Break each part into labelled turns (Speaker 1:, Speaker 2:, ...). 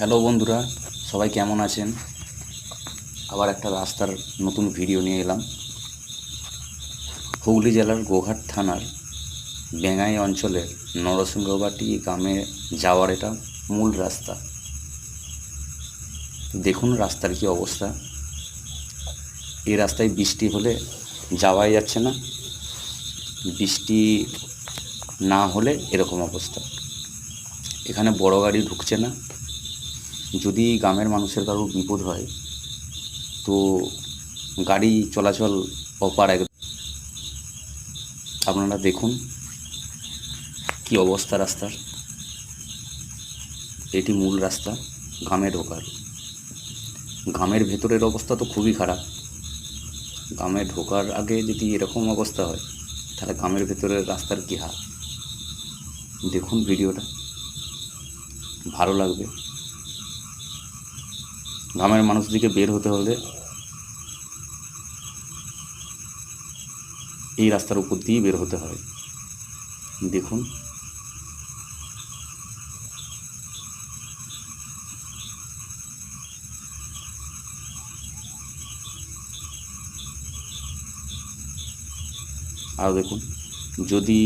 Speaker 1: Hello বন্ধুরা, সবাই কেমন আছেন? আবার একটা রাস্তার নতুন ভিডিও নিয়ে এলাম। হুগলি জেলার গোঘাট থানার বেঙ্গাই অঞ্চলের নরসিংহবাটি গ্রামে যাওয়ার এটা মূল রাস্তা। দেখুন রাস্তার কি অবস্থা। এই রাস্তায় বৃষ্টি হলে যাওয়াই যাচ্ছে না, বৃষ্টি না হলে এরকম অবস্থা। এখানে বড় গাড়ি ঢুকছে না। যদি গ্রামের মানুষের কারোর বিপদ হয় তো গাড়ি চলাচল অপার। আপনারা দেখুন কি অবস্থা রাস্তার। এটি মূল রাস্তা গ্রামে ঢোকার। গ্রামের ভেতরের অবস্থা তো খুবই খারাপ। গ্রামে ঢোকার আগে যদি এরকম অবস্থা হয় তাহলে গ্রামের ভেতরের রাস্তার কী হাল। দেখুন ভিডিওটা, ভালো লাগবে। গ্রামের মানুষদিকে বের হতে হলে এই রাস্তার উপর দিয়েই বের হতে হয়। দেখুন আরও দেখুন। যদি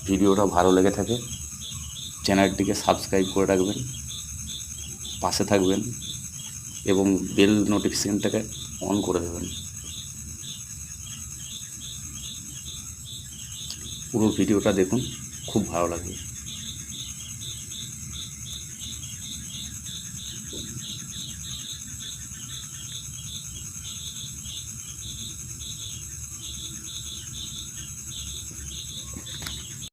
Speaker 1: ভিডিওটা ভালো লেগে থাকে চ্যানেলটিকে সাবস্ক্রাইব করে রাখবেন, পাশে থাকবেন এবং বেল নোটিফিকেশনটাকে অন করে দেবেন। পুরো ভিডিওটা দেখুন, খুব ভালো লাগবে।